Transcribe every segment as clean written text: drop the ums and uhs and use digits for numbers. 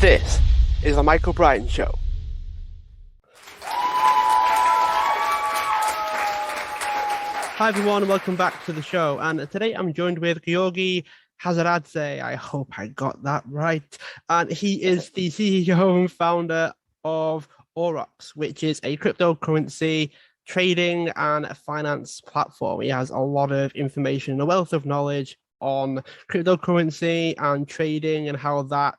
This is the Michael Bryan Show. Hi everyone, and welcome back to the show. And today I'm joined with Giorgi Khazaradze. I hope I got that right. And he is the CEO and founder of Aurox, which is a cryptocurrency trading and finance platform. He has a lot of information, a wealth of knowledge on cryptocurrency and trading and how that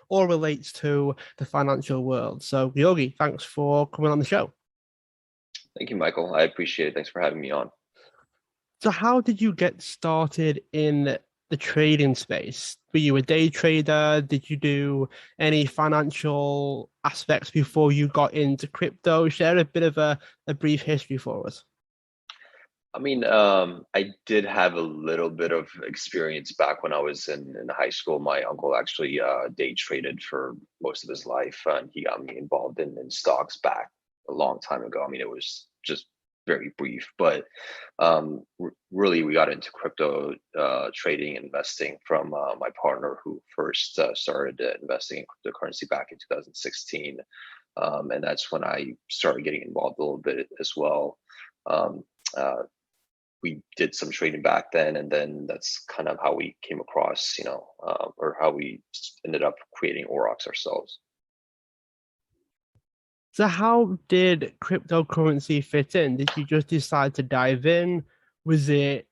all relates to the financial world. So, Giorgi, thanks for coming on the show. Thank you, Michael. I appreciate it. Thanks for having me on. So, how did you get started in the trading space? Were you a day trader? Did you do any financial aspects before you got into crypto? Share a bit of a brief history for us. I mean, I did have a little bit of experience back when I was in high school. My uncle actually day traded for most of his life, and he got me involved in stocks back a long time ago. I mean, it was just very brief, but really we got into crypto trading and investing from my partner who first started investing in cryptocurrency back in 2016. And that's when I started getting involved a little bit as well. We did some trading back then, and then that's kind of how we came across, or how we ended up creating Aurox ourselves. So how did cryptocurrency fit in? Did you just decide to dive in? Was it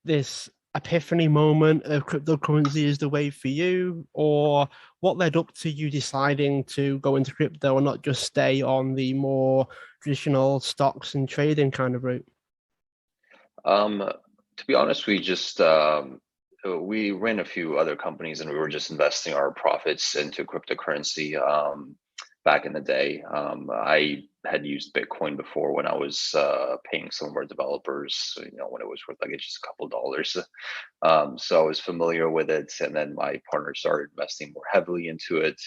this epiphany moment of cryptocurrency is the way for you? Or what led up to you deciding to go into crypto and not just stay on the more traditional stocks and trading kind of route? To be honest, we ran a few other companies and we were just investing our profits into cryptocurrency. Back in the day, I had used Bitcoin before when I was paying some of our developers, when it was worth like just a couple dollars. So I was familiar with it, and then my partner started investing more heavily into it,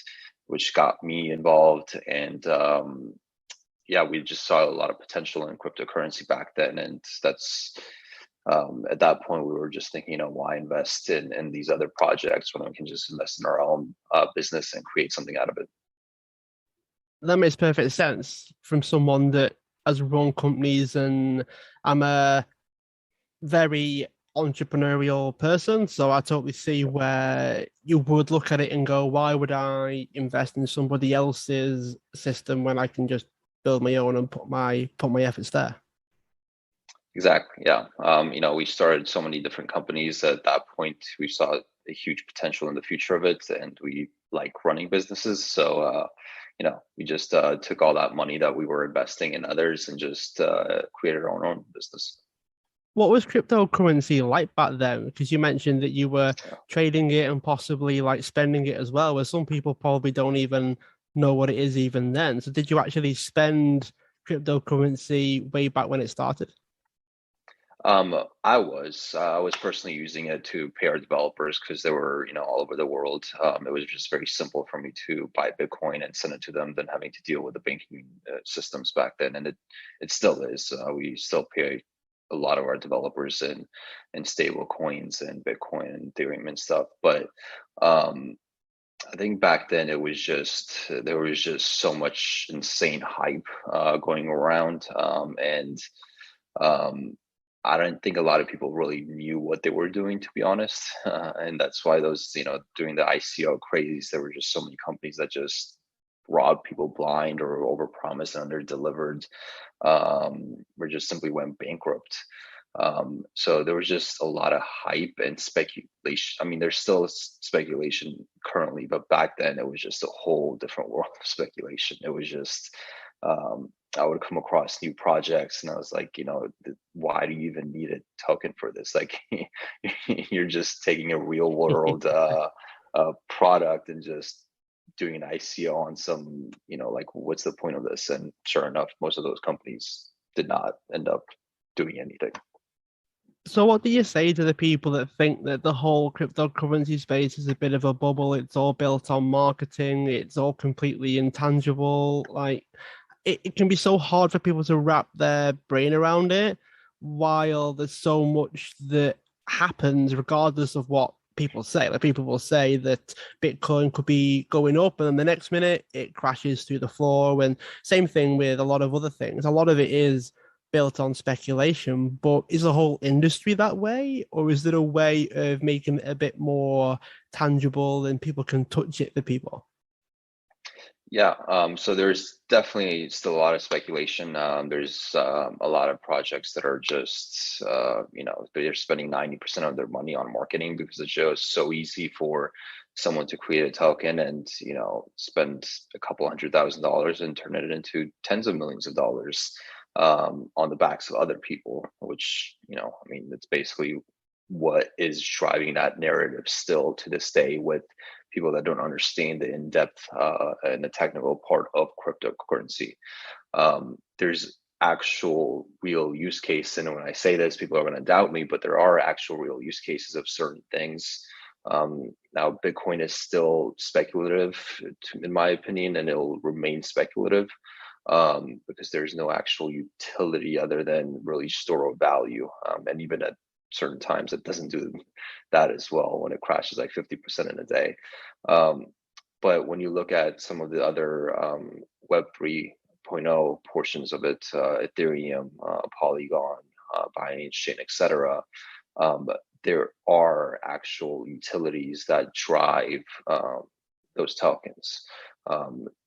which got me involved. And yeah, we just saw a lot of potential in cryptocurrency back then, and that's at that point we were just thinking, why invest in these other projects when we can just invest in our own business and create something out of it. That makes perfect sense from someone that has run companies, and I'm a very entrepreneurial person, so I totally see where you would look at it and go, why would I invest in somebody else's system when I can just build my own and put my efforts there? Exactly. Yeah. We started so many different companies. At that point, we saw a huge potential in the future of it, and we like running businesses. So, we just took all that money that we were investing in others and just created our own business. What was cryptocurrency like back then? Because you mentioned that you were trading it and possibly like spending it as well, where some people probably don't even know what it is even then. So did you actually spend cryptocurrency way back when it started? I was personally using it to pay our developers because they were, all over the world. It was just very simple for me to buy Bitcoin and send it to them than having to deal with the banking systems back then. And it still is. We still pay a lot of our developers in stable coins and Bitcoin and Ethereum and stuff. But I think back then there was just so much insane hype going around, and I don't think a lot of people really knew what they were doing, to be honest. And that's why those, during the ICO craze, there were just so many companies that just robbed people blind or overpromised and underdelivered, or just simply went bankrupt. So there was just a lot of hype and speculation. I mean, there's still speculation currently, but back then it was just a whole different world of speculation. It was just, I would come across new projects and I was like, why do you even need a token for this? Like, you're just taking a real world product and just doing an ICO on some, like, what's the point of this? And sure enough, most of those companies did not end up doing anything. So what do you say to the people that think that the whole cryptocurrency space is a bit of a bubble? It's all built on marketing. It's all completely intangible. Like, it can be so hard for people to wrap their brain around it, while there's so much that happens regardless of what people say. Like people will say that Bitcoin could be going up, and then the next minute it crashes through the floor. And same thing with a lot of other things. A lot of it is built on speculation, but is the whole industry that way, or is there a way of making it a bit more tangible and people can touch it for people? Yeah, so there's definitely still a lot of speculation. There's a lot of projects that are just, they're spending 90% of their money on marketing because it's just so easy for someone to create a token and, spend a couple $100,000 and turn it into tens of millions of dollars on the backs of other people, which, it's basically what is driving that narrative still to this day with people that don't understand the in-depth and the technical part of cryptocurrency. There's actual real use case, and when I say this, people are going to doubt me, but there are actual real use cases of certain things. Now, Bitcoin is still speculative, in my opinion, and it'll remain speculative because there's no actual utility other than really store of value. And even at certain times, it doesn't do that as well when it crashes like 50% in a day. But when you look at some of the other Web 3.0 portions of it, Ethereum, Polygon, Binance Chain, etc., there are actual utilities that drive those tokens.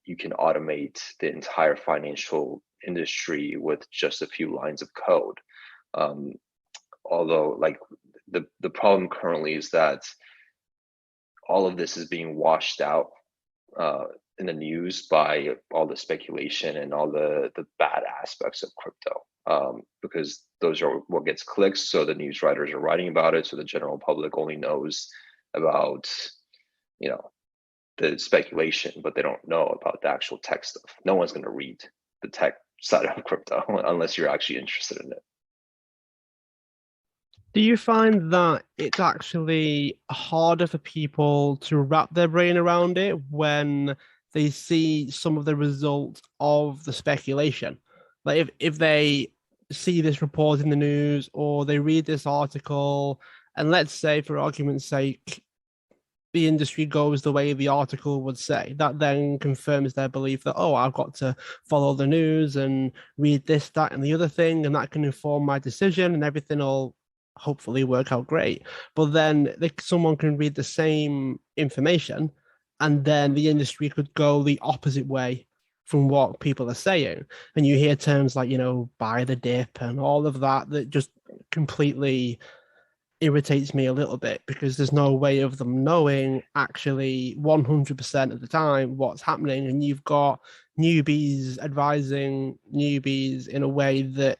You can automate the entire financial industry with just a few lines of code. Although, like the problem currently is that all of this is being washed out in the news by all the speculation and all the bad aspects of crypto, because those are what gets clicks. So the news writers are writing about it. So the general public only knows about, the speculation, but they don't know about the actual tech stuff. No one's going to read the tech side of crypto unless you're actually interested in it. Do you find that it's actually harder for people to wrap their brain around it when they see some of the results of the speculation? Like if they see this report in the news or they read this article, and let's say, for argument's sake, the industry goes the way the article would say, that then confirms their belief that, oh, I've got to follow the news and read this, that, and the other thing, and that can inform my decision and everything will hopefully work out great. But then someone can read the same information and then the industry could go the opposite way from what people are saying. And you hear terms like, buy the dip and all of that, that just completely irritates me a little bit because there's no way of them knowing actually 100% of the time what's happening. And you've got newbies advising newbies in a way that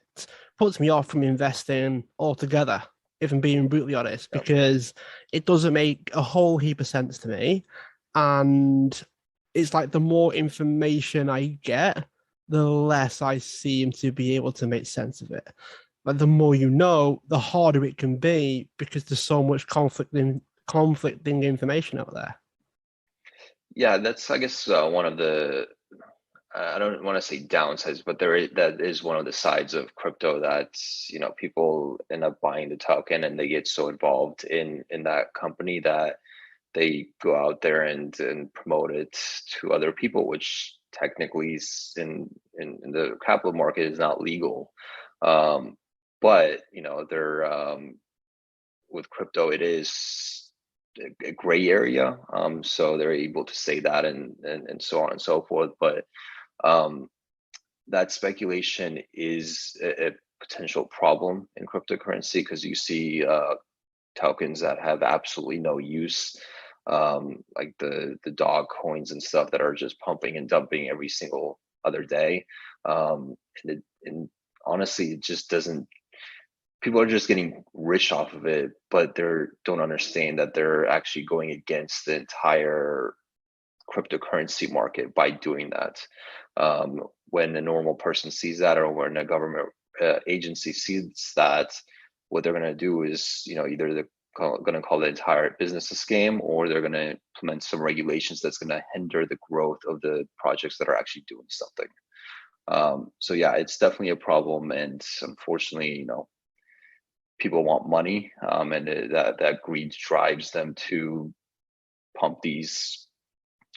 puts me off from investing altogether, if I'm being brutally honest, because it doesn't make a whole heap of sense to me. And it's like the more information I get, the less I seem to be able to make sense of it. But the more you know, the harder it can be because there's so much conflicting information out there. Yeah, that's, I guess, one of the, I don't want to say downsides, but that is one of the sides of crypto that, people end up buying the token and they get so involved in that company that they go out there and promote it to other people, which technically is in the capital market is not legal. But they're with crypto, it is a gray area. So they're able to say that and so on and so forth. But that speculation is a potential problem in cryptocurrency because you see tokens that have absolutely no use, like the dog coins and stuff that are just pumping and dumping every single other day. And honestly, it just doesn't. People are just getting rich off of it, but they don't understand that they're actually going against the entire cryptocurrency market by doing that. When a normal person sees that, or when a government agency sees that, what they're going to do is, either they're going to call the entire business a scam, or they're going to implement some regulations that's going to hinder the growth of the projects that are actually doing something. So yeah, it's definitely a problem, and unfortunately, people want money, and that greed drives them to pump these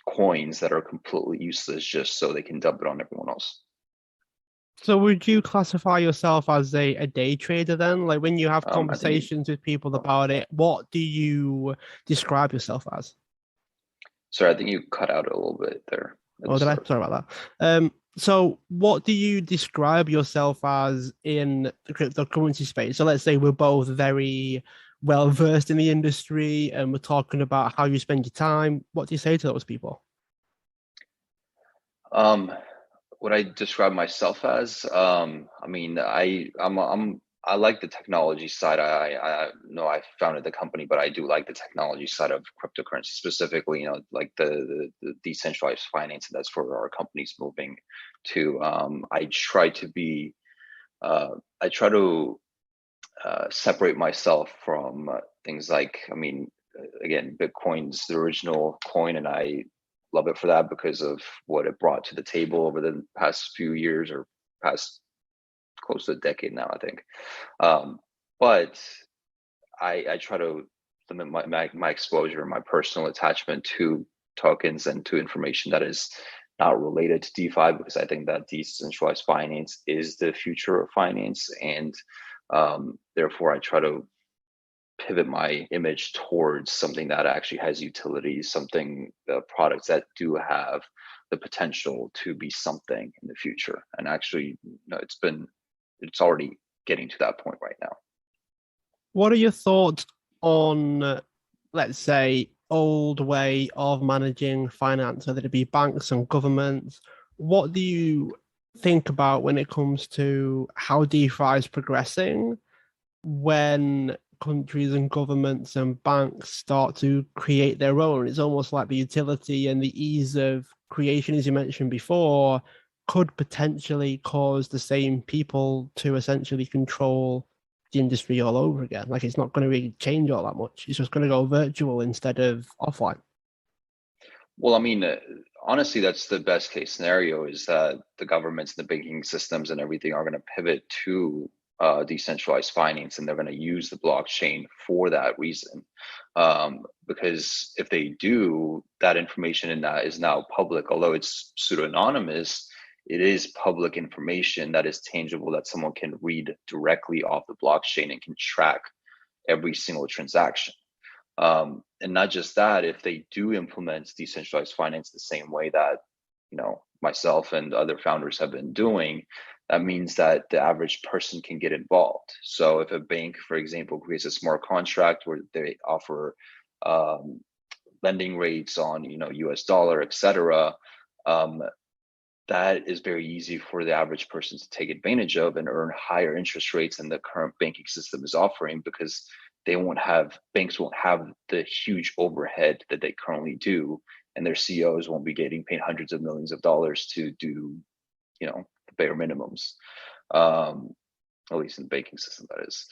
coins that are completely useless just so they can dump it on everyone else. So would you classify yourself as a day trader then? Like when you have I think conversations with people about it, what do you describe yourself as? sorry, I think you cut out a little bit there at Oh, the did I? start. Sorry about that. So what do you describe yourself as in the cryptocurrency space? So let's say we're both very well versed in the industry and we're talking about how you spend your time. What do you say to those people? Um, what I describe myself as, I mean, I like the technology side. I know I founded the company, but I do like the technology side of cryptocurrency, specifically, like the decentralized finance, and that's where our company's moving to. Uh, I try to separate myself from things like, I mean, again, Bitcoin's the original coin, and I love it for that because of what it brought to the table over the past few years, or past close to a decade now, I think. But I try to limit my exposure and my personal attachment to tokens and to information that is not related to DeFi, because I think that decentralized finance is the future of finance. And therefore, I try to pivot my image towards something that actually has utility, something, products that do have the potential to be something in the future. And actually, it's already getting to that point right now. What are your thoughts on, let's say, old way of managing finance, whether it be banks and governments? What do you think about when it comes to how DeFi is progressing when countries and governments and banks start to create their own? It's almost like the utility and the ease of creation, as you mentioned before, could potentially cause the same people to essentially control the industry all over again. Like it's not going to really change all that much. It's just going to go virtual instead of offline. Well, I mean, honestly, that's the best case scenario, is that the governments, the banking systems, and everything are going to pivot to decentralized finance, and they're going to use the blockchain for that reason. Because if they do, that information in that is now public, although it's pseudo-anonymous. It is public information that is tangible, that someone can read directly off the blockchain and can track every single transaction. And not just that, if they do implement decentralized finance the same way that, myself and other founders have been doing, that means that the average person can get involved. So if a bank, for example, creates a smart contract where they offer um, lending rates on, US dollar, etc., um, that is very easy for the average person to take advantage of and earn higher interest rates than the current banking system is offering, because banks won't have the huge overhead that they currently do, and their CEOs won't be getting paid hundreds of millions of dollars to do, the bare minimums. Um, at least in the banking system, that is.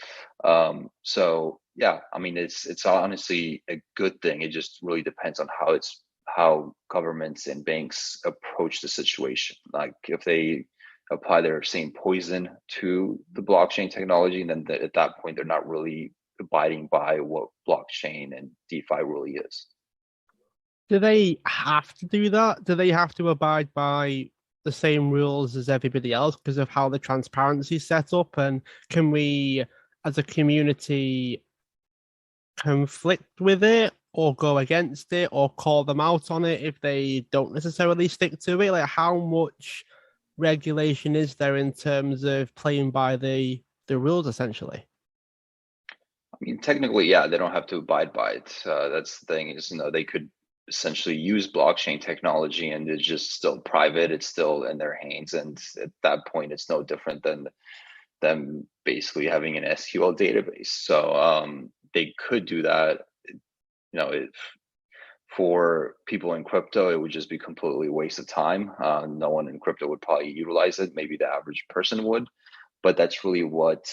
So yeah, I mean, it's honestly a good thing. It just really depends on how governments and banks approach the situation. Like if they apply their same poison to the blockchain technology, and then at that point they're not really abiding by what blockchain and DeFi really is. Do they have to do that? Do they have to abide by the same rules as everybody else because of how the transparency is set up? And can we, as a community, conflict with it or go against it or call them out on it if they don't necessarily stick to it? Like, how much regulation is there in terms of playing by the rules, essentially? I mean, technically, yeah, they don't have to abide by it. That's the thing, is, they could essentially use blockchain technology, and it's just still private. It's still in their hands, and at that point, it's no different than them basically having an SQL database. So they could do that. If for people in crypto, it would just be completely a waste of time. No one in crypto would probably utilize it. Maybe the average person would, but that's really what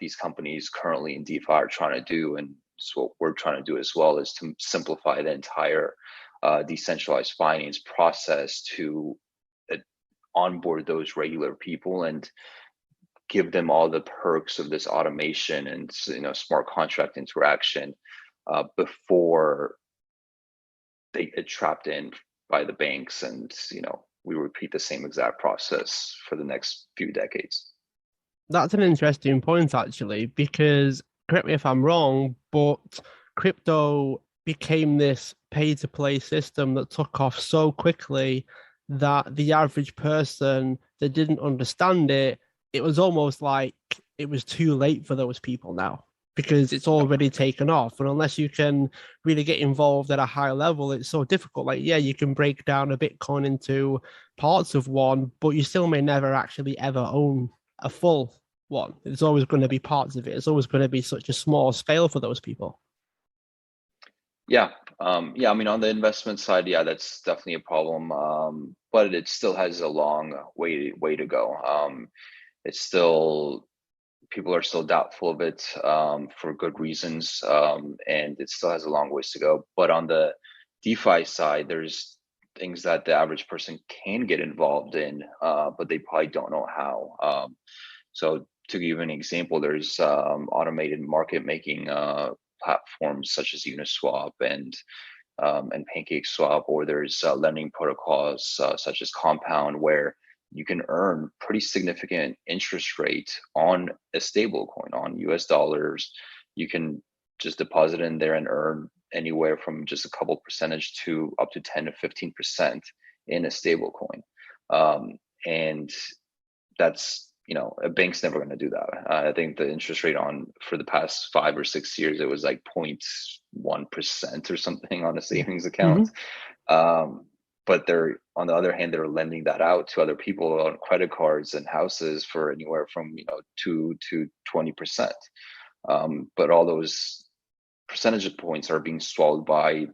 these companies currently in DeFi are trying to do, and it's what we're trying to do as well, is to simplify the entire decentralized finance process to onboard those regular people. And give them all the perks of this automation and smart contract interaction before they get trapped in by the banks, and we repeat the same exact process for the next few decades. That's an interesting point, actually, because correct me if I'm wrong, but crypto became this pay to play system that took off so quickly that the average person that didn't understand it, it was almost like it was too late for those people now because it's already taken off. And unless you can really get involved at a high level, it's so difficult. Like, yeah, you can break down a Bitcoin into parts of one, but you still may never actually ever own a full one. It's always going to be parts of it. It's always going to be such a small scale for those people. Yeah. Yeah. I mean, on the investment side, yeah, that's definitely a problem. But it still has a long way to go. It's still, people are still doubtful of it for good reasons, and it still has a long ways to go. But on the DeFi side, there's things that the average person can get involved in, but they probably don't know how. So to give an example, there's automated market making platforms such as Uniswap and PancakeSwap, or there's lending protocols such as Compound, where you can earn pretty significant interest rate on a stable coin, on US dollars. You can just deposit in there and earn anywhere from just a couple percentage to up to 10 to 15% in a stable coin. And that's, a bank's never going to do that. I think the interest rate for the past 5 or 6 years, it was like 0.1% or something on a savings account. But they're, on the other hand, they're lending that out to other people on credit cards and houses for anywhere from 2 to 20%. But all those percentage points are being swallowed by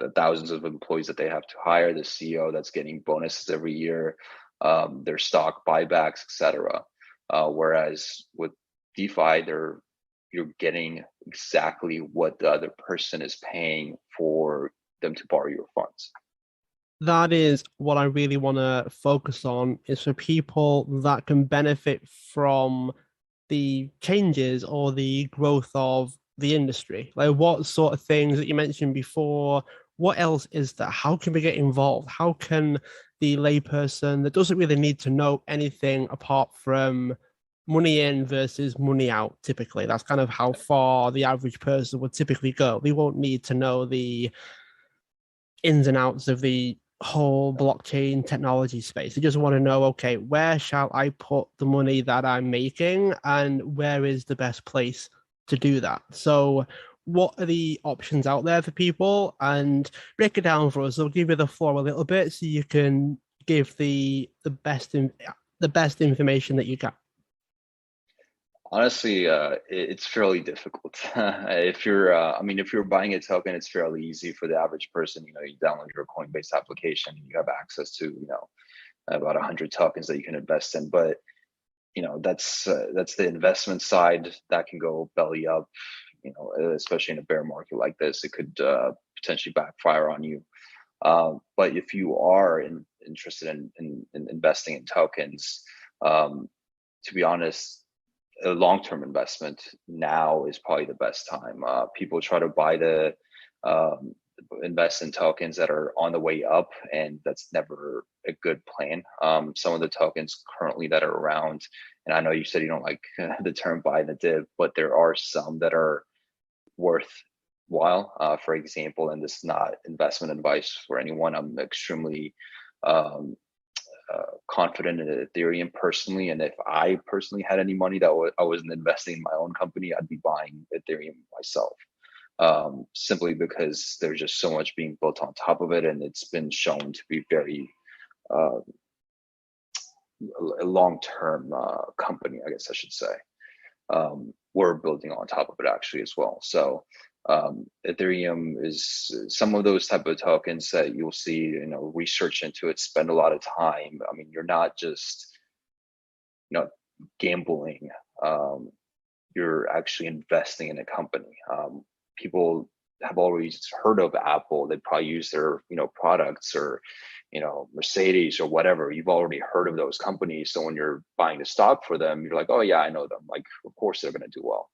the thousands of employees that they have to hire, the CEO that's getting bonuses every year, their stock buybacks, etc. Whereas with DeFi, you're getting exactly what the other person is paying for them to borrow your funds. That is what I really want to focus on, is for people that can benefit from the changes or the growth of the industry. Like, what sort of things that you mentioned before, what else is there? How can we get involved? How can the layperson that doesn't really need to know anything apart from money in versus money out, typically, that's kind of how far the average person would typically go. They won't need to know the ins and outs of the whole blockchain technology space. They just want to know, okay, where shall I put the money that I'm making, and where is the best place to do that? So what are the options out there for people? And break it down for us. I'll give you the floor a little bit so you can give the best information that you can. Honestly, it's fairly difficult. If you're buying a token, it's fairly easy for the average person. You download your Coinbase application, you have access to about 100 tokens that you can invest in. But that's the investment side that can go belly up. Especially in a bear market like this, it could potentially backfire on you. But if you are interested in investing in tokens, to be honest, a long-term investment now is probably the best time. People try to invest in tokens that are on the way up, and that's never a good plan. Some of the tokens currently that are around, and I know you said you don't like the term buy the dip, but there are some that are worthwhile. For example, and this is not investment advice for anyone, I'm extremely confident in Ethereum personally, and if I personally had any money that I wasn't investing in my own company, I'd be buying Ethereum myself. Simply because there's just so much being built on top of it, and it's been shown to be very a long-term company, I guess I should say. We're building on top of it actually as well. So Ethereum is some of those type of tokens that you'll see, research into it, spend a lot of time. I mean, you're not just, gambling. You're actually investing in a company. People have already heard of Apple. They probably use their, products, or, Mercedes or whatever. You've already heard of those companies. So when you're buying the stock for them, you're like, oh yeah, I know them. Like, of course they're going to do well.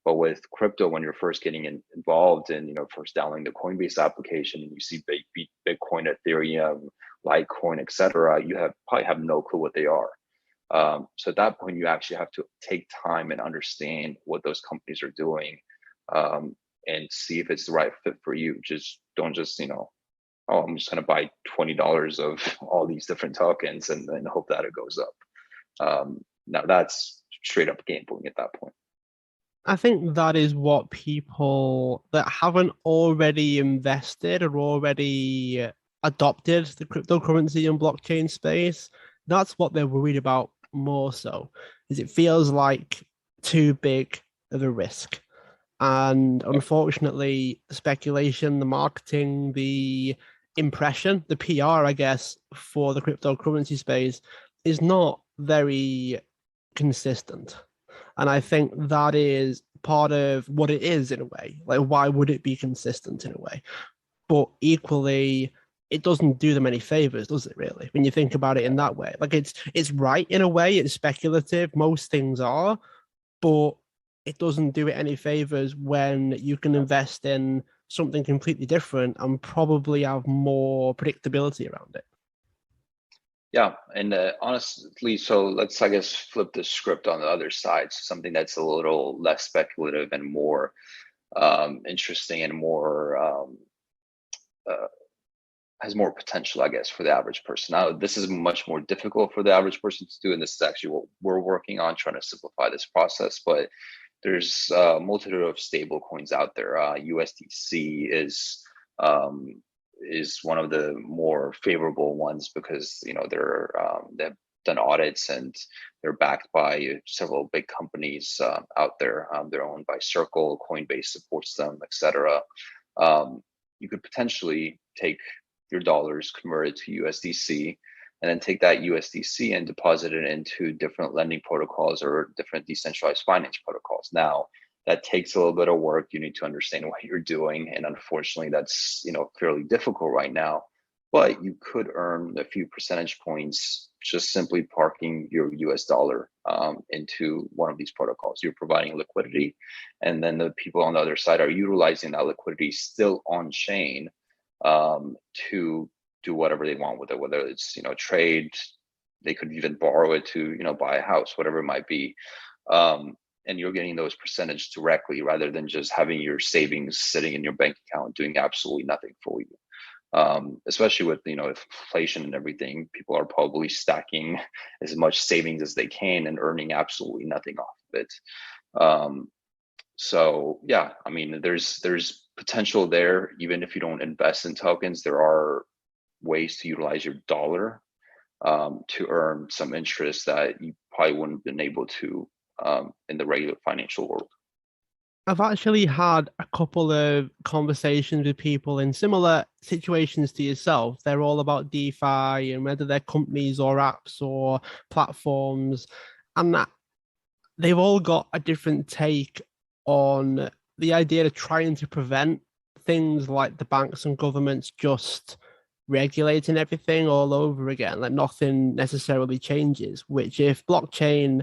But with crypto, when you're first getting involved and, first downloading the Coinbase application, and you see Bitcoin, Ethereum, Litecoin, etc., you probably have no clue what they are. So at that point, you actually have to take time and understand what those companies are doing, and see if it's the right fit for you. Don't oh, I'm just going to buy $20 of all these different tokens and then hope that it goes up. Now that's straight up gambling at that point. I think that is what people that haven't already invested or already adopted the cryptocurrency and blockchain space, that's what they're worried about more so, is it feels like too big of a risk. And unfortunately, the speculation, the marketing, the impression, the PR, I guess, for the cryptocurrency space is not very consistent. And I think that is part of what it is in a way. Like, why would it be consistent in a way? But equally, it doesn't do them any favors, does it really? When you think about it in that way, like it's right in a way, it's speculative. Most things are, but it doesn't do it any favors when you can invest in something completely different and probably have more predictability around it. Yeah, and honestly, so let's, I guess, flip the script on the other side. So something that's a little less speculative and more interesting and more has more potential, I guess, for the average person. Now, this is much more difficult for the average person to do, and this is actually what we're working on, trying to simplify this process. But there's a multitude of stable coins out there. USDC is one of the more favorable ones because they've done audits and they're backed by several big companies out there. They're owned by Circle, Coinbase supports them, etc. You could potentially take your dollars, convert it to USDC, and then take that USDC and deposit it into different lending protocols or different decentralized finance protocols. Now, that takes a little bit of work. You need to understand what you're doing, and unfortunately, that's fairly difficult right now. But you could earn a few percentage points just simply parking your US dollar into one of these protocols. You're providing liquidity, and then the people on the other side are utilizing that liquidity still on chain to do whatever they want with it, whether it's trade, they could even borrow it to buy a house, whatever it might be. And you're getting those percentage directly rather than just having your savings sitting in your bank account doing absolutely nothing for you. Especially with inflation and everything, people are probably stacking as much savings as they can and earning absolutely nothing off of it. So yeah, I mean, there's potential there. Even if you don't invest in tokens, there are ways to utilize your dollar to earn some interest that you probably wouldn't have been able to in the regular financial world. I've actually had a couple of conversations with people in similar situations to yourself. They're all about DeFi and whether they're companies or apps or platforms, and that they've all got a different take on the idea of trying to prevent things like the banks and governments just regulating everything all over again, like nothing necessarily changes, which if blockchain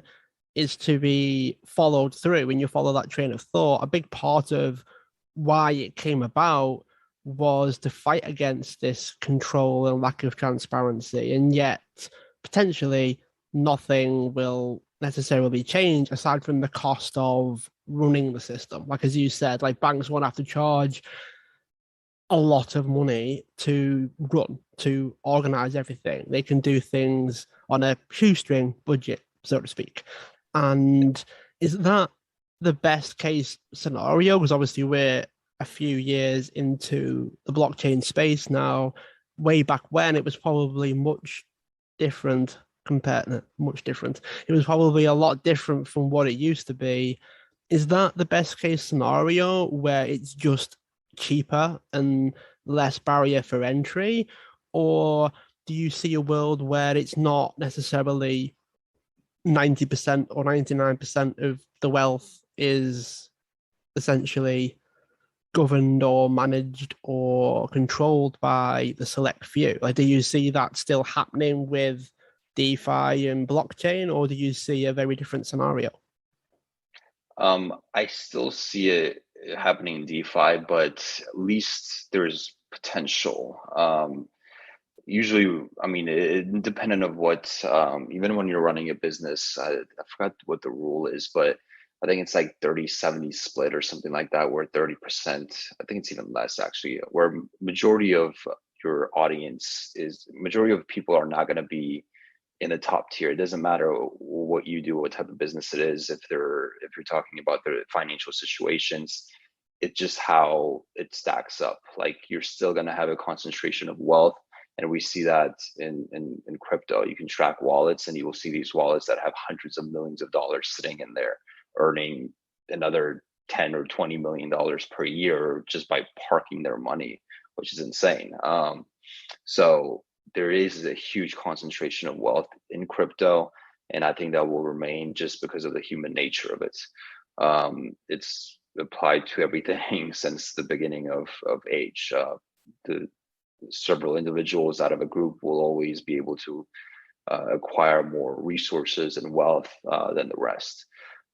is to be followed through and you follow that train of thought, a big part of why it came about was to fight against this control and lack of transparency. And yet, potentially, nothing will necessarily change aside from the cost of running the system. Like, as you said, like banks won't have to charge a lot of money to run, to organize everything. They can do things on a shoestring budget, so to speak. And is that the best case scenario? Because obviously we're a few years into the blockchain space now. Way back when, it was probably much different much different. It was probably a lot different from what it used to be. Is that the best case scenario where it's just cheaper and less barrier for entry? Or do you see a world where it's not necessarily 90% or 99% of the wealth is essentially governed or managed or controlled by the select few? Like, do you see that still happening with DeFi and blockchain, or do you see a very different scenario? I still see it happening in DeFi, but at least there's potential. Usually, I mean, independent of what, even when you're running a business, I forgot what the rule is, but I think it's like 30-70 split or something like that, where 30%, I think it's even less actually, where majority of your audience majority of people are not going to be in the top tier. It doesn't matter what you do, what type of business it is. If you're talking about their financial situations, it's just how it stacks up. Like you're still going to have a concentration of wealth, and we see that in crypto. You can track wallets, and you will see these wallets that have hundreds of millions of dollars sitting in there, earning another 10 or 20 million dollars per year just by parking their money, which is insane. So there is a huge concentration of wealth in crypto, and I think that will remain just because of the human nature of it. It's applied to everything since the beginning of age. The several individuals out of a group will always be able to acquire more resources and wealth than the rest.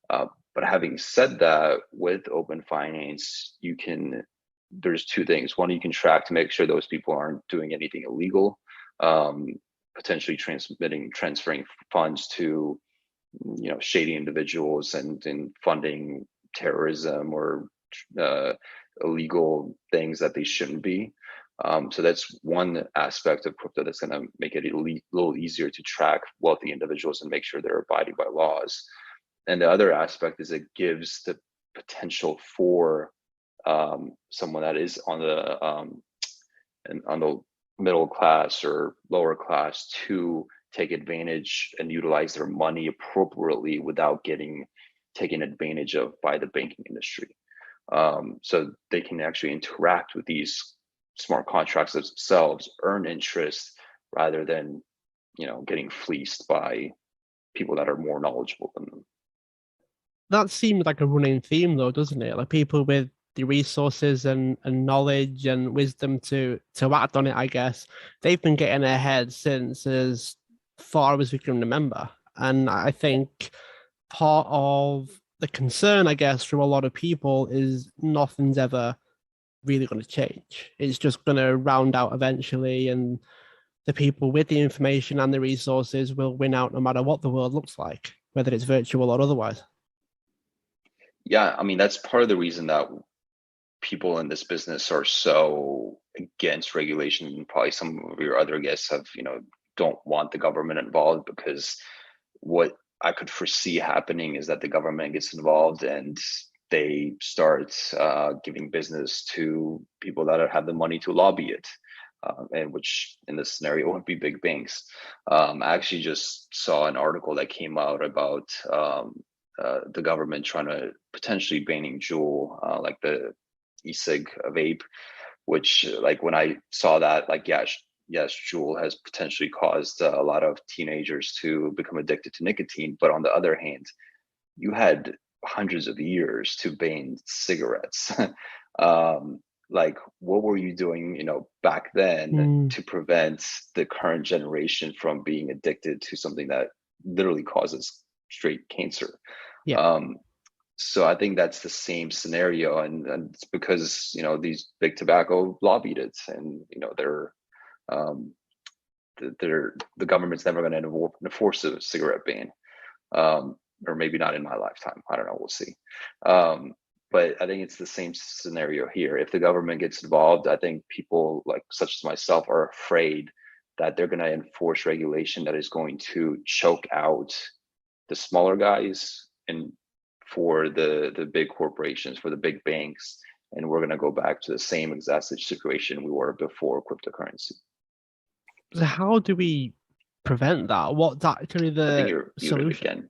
But having said that, with open finance, there's two things. One, you can track to make sure those people aren't doing anything illegal, potentially transferring funds to, shady individuals and funding terrorism or illegal things that they shouldn't be. So that's one aspect of crypto that's going to make it a little easier to track wealthy individuals and make sure they're abiding by laws. And the other aspect is it gives the potential for someone that is on the middle class or lower class to take advantage and utilize their money appropriately without getting taken advantage of by the banking industry. So they can actually interact with these smart contracts themselves, earn interest rather than, getting fleeced by people that are more knowledgeable than them. That seems like a running theme, though, doesn't it? Like people with the resources and knowledge and wisdom to act on it, I guess, they've been getting ahead since as far as we can remember. And I think part of the concern, I guess, from a lot of people is nothing's ever really going to change. It's just going to round out eventually, and the people with the information and the resources will win out no matter what the world looks like, whether it's virtual or otherwise. Yeah, I mean, that's part of the reason that people in this business are so against regulation. And probably some of your other guests have, don't want the government involved, because what I could foresee happening is that the government gets involved and they start giving business to people that have the money to lobby it, and which in this scenario would be big banks. I actually just saw an article that came out about the government trying to potentially banning Juul, like the e-cig vape, which like when I saw that, like, yes, Juul has potentially caused a lot of teenagers to become addicted to nicotine. But on the other hand, you had hundreds of years to ban cigarettes. Like, what were you doing, back then to prevent the current generation from being addicted to something that literally causes straight cancer? Yeah. So I think that's the same scenario, and it's because these big tobacco lobbied it, and the government's never going to enforce a cigarette ban, or maybe not in my lifetime. I don't know. We'll see. But I think it's the same scenario here. If the government gets involved, I think people like such as myself are afraid that they're going to enforce regulation that is going to choke out the smaller guys and for the big corporations, for the big banks, and we're going to go back to the same exact situation we were before cryptocurrency. So how do we prevent that? What's actually the I think you're solution? again.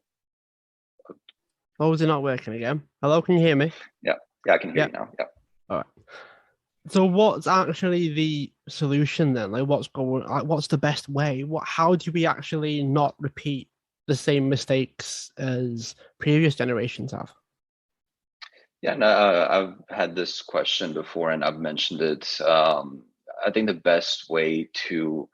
Oh, is it not working again? Hello, can you hear me? Yeah, I can hear you now. Yeah. All right. So what's actually the solution then? Like what's the best way? How do we actually not repeat the same mistakes as previous generations have? Yeah, no, I've had this question before and I've mentioned it. I think the best way to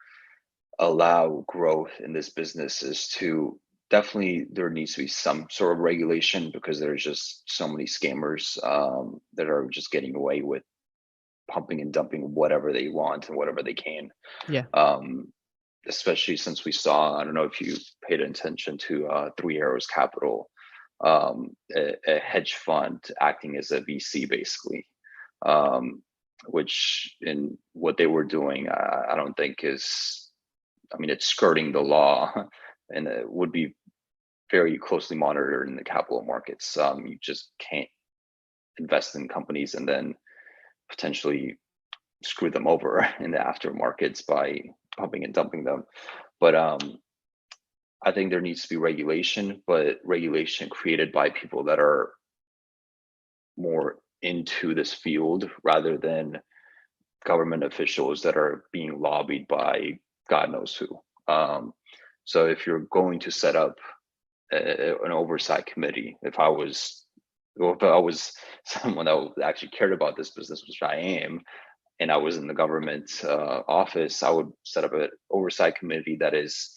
allow growth in this business is to definitely there needs to be some sort of regulation because there's just so many scammers that are just getting away with pumping and dumping whatever they want and whatever they can. Yeah. Especially since we saw, I don't know if you paid attention to Three Arrows Capital, a hedge fund acting as a VC basically, which in what they were doing, I don't think is, I mean, it's skirting the law and it would be very closely monitored in the capital markets. You just can't invest in companies and then potentially screw them over in the after markets by pumping and dumping them. But I think there needs to be regulation, but regulation created by people that are more into this field rather than government officials that are being lobbied by God knows who. So if you're going to set up an oversight committee, if I was someone that actually cared about this business, which I am, and I was in the government office, I would set up an oversight committee that is,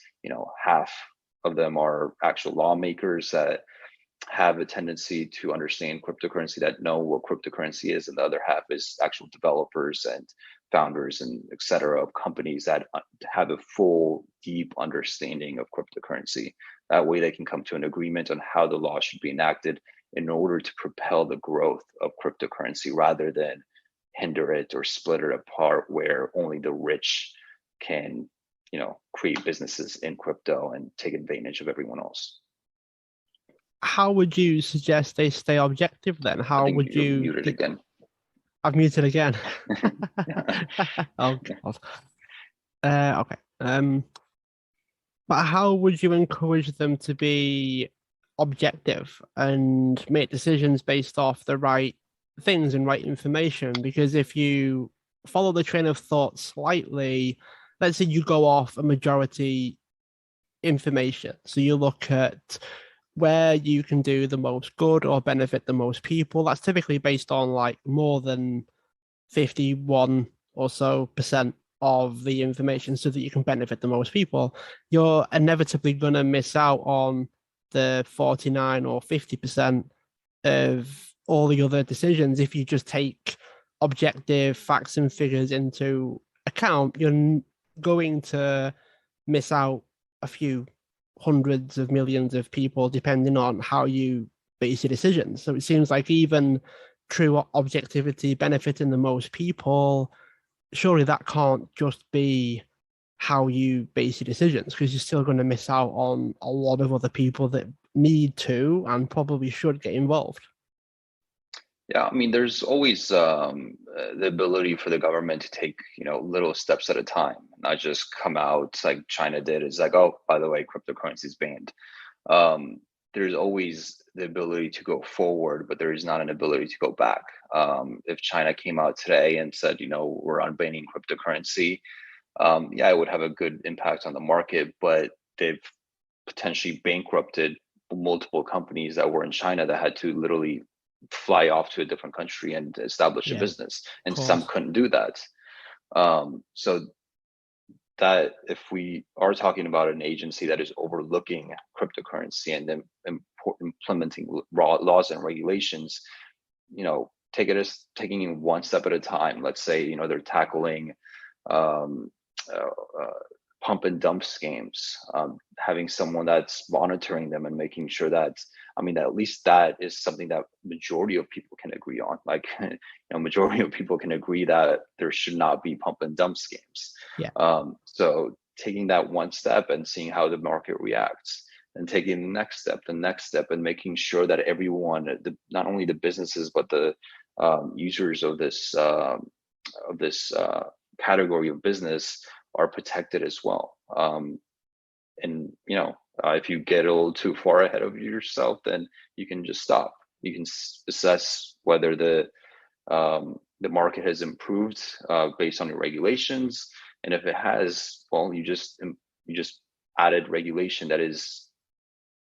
half of them are actual lawmakers that have a tendency to understand cryptocurrency, that know what cryptocurrency is, and the other half is actual developers and founders and et cetera of companies that have a full, deep understanding of cryptocurrency. That way they can come to an agreement on how the law should be enacted in order to propel the growth of cryptocurrency rather than hinder it or split it apart where only the rich can, create businesses in crypto and take advantage of everyone else. How would you suggest they stay objective then? I How think would you're you muted again. I've muted again. Yeah. Oh God. Okay. But how would you encourage them to be objective and make decisions based off the right things and right information? Because if you follow the train of thought slightly, let's say you go off a majority information. So you look at where you can do the most good or benefit the most people. That's typically based on like more than 51 or so percent of the information so that you can benefit the most people. You're inevitably going to miss out on the 49 or 50% of all the other decisions if you just take objective facts and figures into account. You're going to miss out a few hundreds of millions of people depending on how you base your decisions. So it seems like even true objectivity benefiting the most people, surely that can't just be how you base your decisions because you're still going to miss out on a lot of other people that need to and probably should get involved. Yeah, I mean, there's always the ability for the government to take, little steps at a time, not just come out like China did. It's like, oh, by the way, cryptocurrency is banned. There's always the ability to go forward, but there is not an ability to go back. If China came out today and said, we're unbanning cryptocurrency, yeah, it would have a good impact on the market, but they've potentially bankrupted multiple companies that were in China that had to literally fly off to a different country and establish a business, and some couldn't do that. So that if we are talking about an agency that is overlooking cryptocurrency and then implementing laws and regulations, taking it one step at a time. Let's say they're tackling pump and dump schemes, having someone that's monitoring them and making sure that, at least that is something that majority of people can agree on. Like, majority of people can agree that there should not be pump and dump schemes. Yeah. So taking that one step and seeing how the market reacts, and taking the next step, and making sure that everyone, not only the businesses but the users of this category of business are protected as well. And if you get a little too far ahead of yourself, then you can just stop. You can assess whether the market has improved based on your regulations, and if it has, well, you just added regulation that is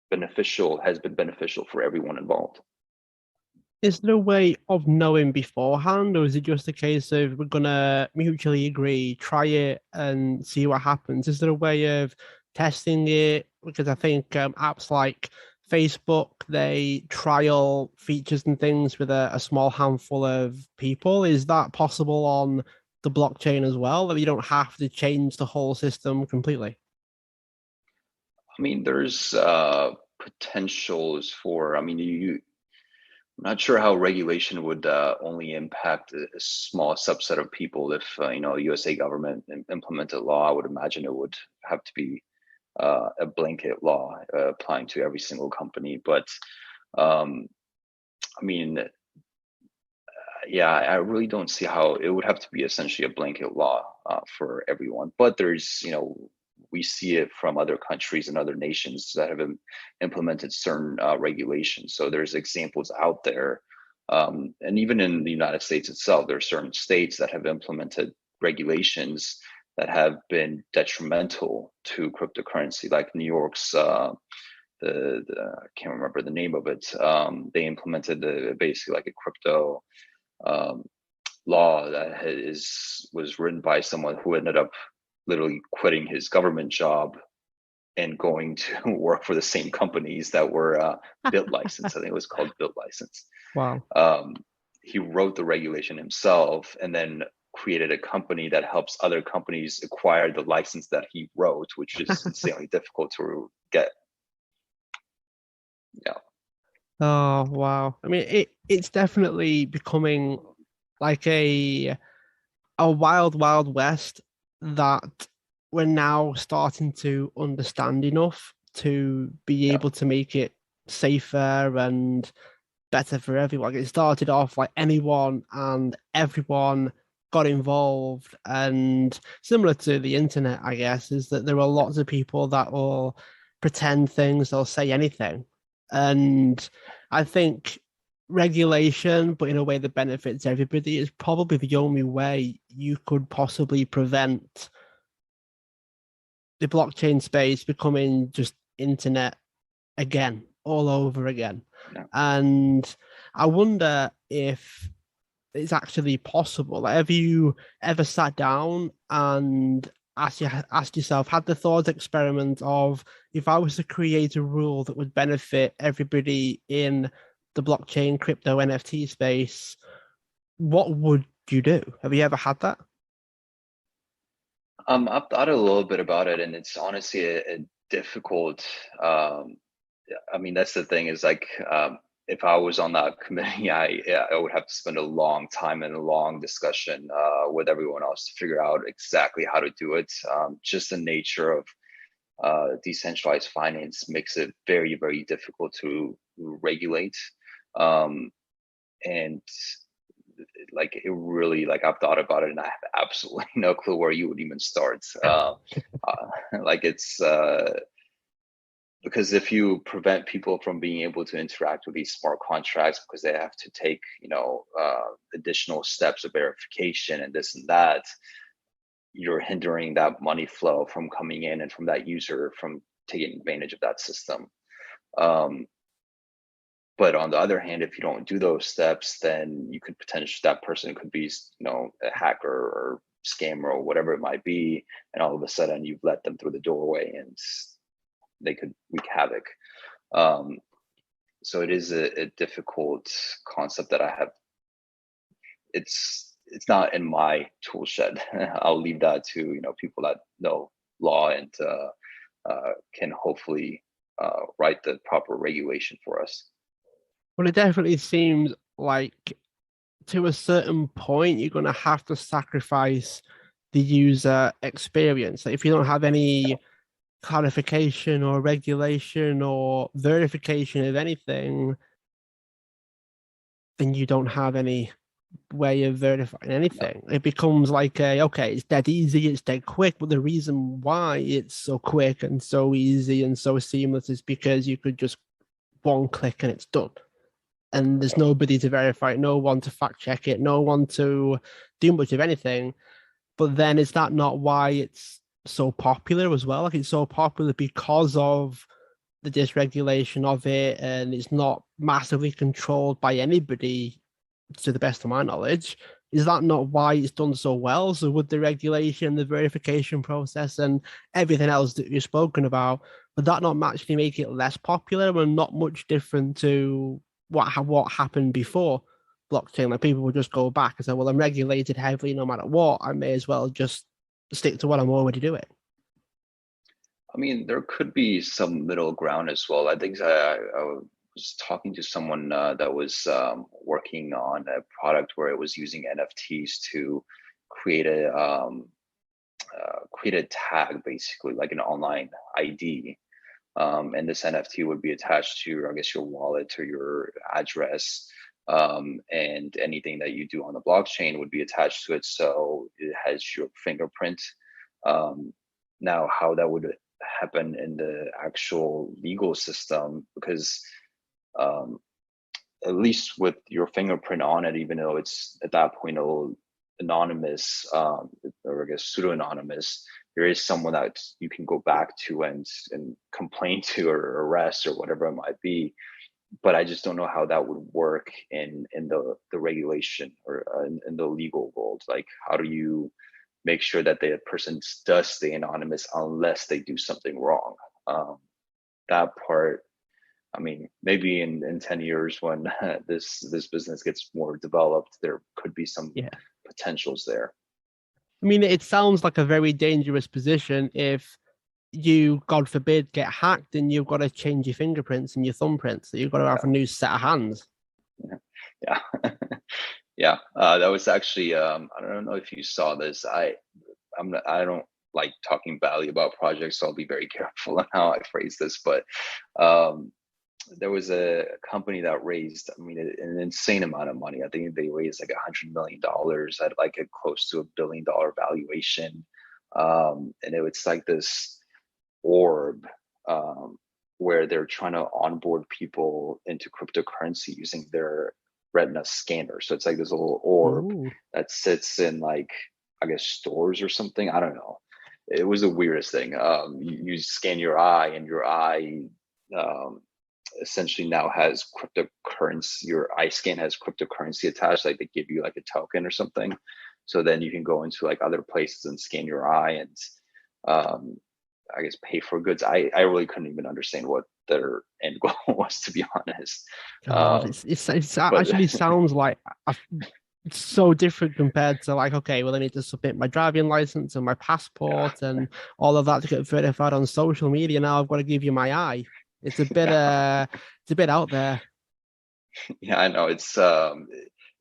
beneficial, has been beneficial for everyone involved. Is there a way of knowing beforehand, or is it just a case of we're gonna mutually agree, try it, and see what happens? Is there a way of testing it? Because I think apps like Facebook, they trial features and things with a small handful of people. Is that possible on the blockchain as well, that you don't have to change the whole system completely? I mean, there's potentials for. I mean, I'm not sure how regulation would only impact a small subset of people. If USA government implemented law, I would imagine it would have to be a blanket law applying to every single company. But um, I mean, yeah, I really don't see how it would have to be essentially a blanket law for everyone. But there's, we see it from other countries and other nations that have implemented certain regulations. So there's examples out there. And even in the United States itself, there are certain states that have implemented regulations that have been detrimental to cryptocurrency, like New York's I can't remember the name of it. They implemented basically like a crypto um, law that was written by someone who ended up literally quitting his government job and going to work for the same companies that were bit license. I think it was called bit license. Wow. He wrote the regulation himself and then created a company that helps other companies acquire the license that he wrote, which is insanely difficult to get. Yeah. Oh, wow. I mean, it's definitely becoming like a wild, wild west that we're now starting to understand enough to be Yeah. able to make it safer and better for everyone. It started off like anyone and everyone got involved, and similar to the internet, I guess, is that there are lots of people that will pretend things, they'll say anything. And I think regulation, but in a way that benefits everybody, is probably the only way you could possibly prevent the blockchain space becoming just internet again, all over again. Yeah. And I wonder if it's actually possible. Like, have you ever sat down and asked yourself, had the thought experiment of, if I was to create a rule that would benefit everybody in the blockchain crypto NFT space, what would you do? Have you ever had that? I've thought a little bit about it, and it's honestly a difficult. I mean, that's the thing is like, if I was on that committee, I would have to spend a long time and a long discussion with everyone else to figure out exactly how to do it. Just the nature of decentralized finance makes it very, very difficult to regulate. Um, and like it really, like I've thought about it and I have absolutely no clue where you would even start. Like it's because if you prevent people from being able to interact with these smart contracts because they have to take additional steps of verification and this and that, you're hindering that money flow from coming in and from that user from taking advantage of that system. um, but on the other hand, if you don't do those steps, then you could potentially, that person could be a hacker or scammer or whatever it might be, and all of a sudden you've let them through the doorway and they could wreak havoc. um, so it is a difficult concept that I have. It's not in my tool shed. I'll leave that to people that know law and can hopefully write the proper regulation for us. Well, it definitely seems like to a certain point, you're going to have to sacrifice the user experience. Like, if you don't have any clarification or regulation or verification of anything, then you don't have any way of verifying No. anything. It becomes like okay, it's dead easy, it's dead quick, but the reason why it's so quick and so easy and so seamless is because you could just one click and it's done. And there's nobody to verify it, no one to fact check it, no one to do much of anything. But then is that not why it's so popular as well? Like, it's so popular because of the dysregulation of it, and it's not massively controlled by anybody, to the best of my knowledge. Is that not why it's done so well? So would the regulation, the verification process, and everything else that you've spoken about, would that not actually make it less popular and not much different to what happened before blockchain? Like people would just go back and say, well, I'm regulated heavily no matter what. I may as well just stick to what I'm already doing. I mean, there could be some middle ground as well. I think I was talking to someone that was working on a product where it was using NFTs to create a tag, basically like an online ID. And this NFT would be attached to, I guess, your wallet or your address. And anything that you do on the blockchain would be attached to it. So it has your fingerprint. Now, how that would happen in the actual legal system, because at least with your fingerprint on it, even though it's at that point anonymous, or I guess pseudo-anonymous, there is someone that you can go back to and complain to or arrest or whatever it might be. But I just don't know how that would work in the regulation or in the legal world. Like, how do you make sure that the person does stay anonymous unless they do something wrong? That part, I mean, maybe in 10 years when this business gets more developed, there could be some potentials there. I mean, it sounds like a very dangerous position if you, God forbid, get hacked and you've got to change your fingerprints and your thumbprints. So you've got to have a new set of hands. Yeah. Yeah. That was actually, I don't know if you saw this. I don't like talking badly about projects, so I'll be very careful on how I phrase this. But there was a company that raised, I mean, an insane amount of money. I think they raised like $100 million at like a close to $1 billion valuation. And it's like this orb where they're trying to onboard people into cryptocurrency using their retina scanner. So it's like this little orb that sits in, like, I guess, stores or something. I don't know. It was the weirdest thing. You scan your eye, and your eye essentially now has cryptocurrency. Your eye scan has cryptocurrency attached. Like, they give you like a token or something. So then you can go into like other places and scan your eye and I guess pay for goods. I really couldn't even understand what their end goal was, to be honest. God, it actually sounds like it's so different compared to, like, okay, well, I need to submit my driving license and my passport and all of that to get verified on social media. Now I've got to give you my eye. It's a bit out there. Yeah, I know.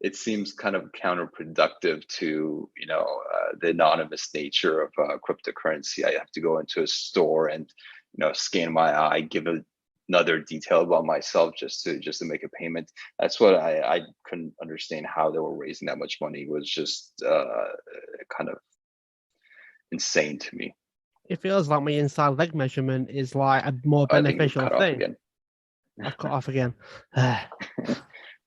It seems kind of counterproductive to, the anonymous nature of cryptocurrency. I have to go into a store and, scan my eye, give another detail about myself just to make a payment. That's what I couldn't understand how they were raising that much money. It was just kind of insane to me. It feels like my inside leg measurement is like a more beneficial thing. I've cut off again.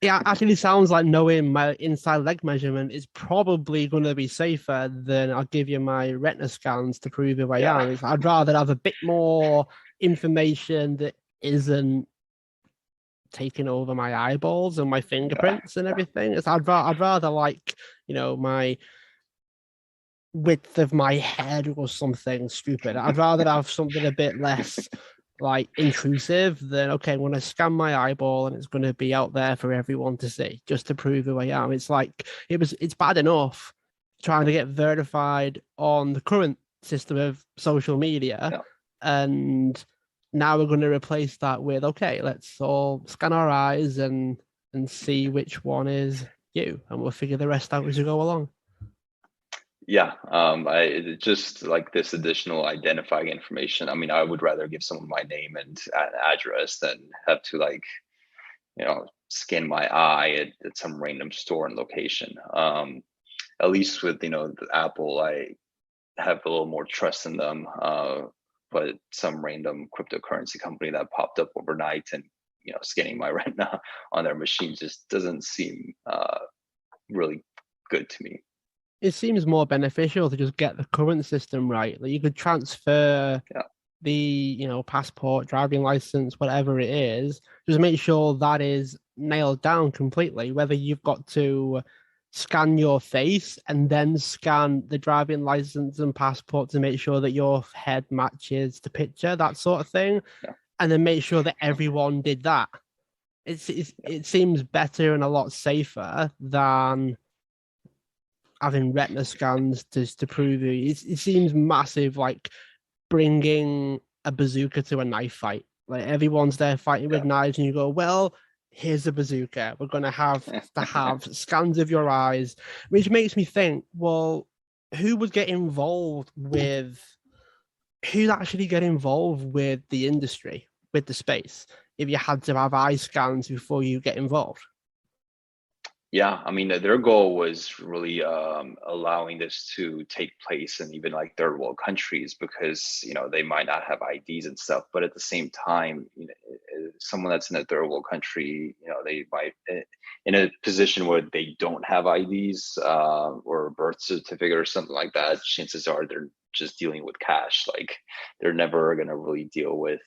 Yeah, actually sounds like knowing my inside leg measurement is probably going to be safer than I'll give you my retina scans to prove who I am. I'd rather have a bit more information that isn't taking over my eyeballs and my fingerprints and everything. I'd rather like, my width of my head or something stupid. I'd rather have something a bit less like intrusive than, okay, I'm going to scan my eyeball and it's going to be out there for everyone to see just to prove who I am. It's like it's bad enough trying to get verified on the current system of social media, and now we're going to replace that with, okay, let's all scan our eyes and see which one is you, and we'll figure the rest out as we go along. Yeah, I just like this additional identifying information. I mean, I would rather give someone my name and an address than have to, like, scan my eye at some random store and location. At least with, the Apple, I have a little more trust in them. But some random cryptocurrency company that popped up overnight and, scanning my retina on their machine just doesn't seem really good to me. It seems more beneficial to just get the current system right. Like, you could transfer passport, driving license, whatever it is, just make sure that is nailed down completely. Whether you've got to scan your face and then scan the driving license and passport to make sure that your head matches the picture, that sort of thing, Yeah. and then make sure that everyone did that. It seems better and a lot safer than having retina scans to prove it. It seems massive, like bringing a bazooka to a knife fight. Like everyone's there fighting with knives, and you go, well, here's a bazooka. We're gonna have to have scans of your eyes, which makes me think, well, who would get involved with who'd actually get involved with the industry, with the space, if you had to have eye scans before you get involved? Yeah, I mean, their goal was really allowing this to take place in even like third world countries because they might not have IDs and stuff, but at the same time, someone that's in a third world country, they might in a position where they don't have IDs or a birth certificate or something like that. Chances are they're just dealing with cash. Like they're never gonna really deal with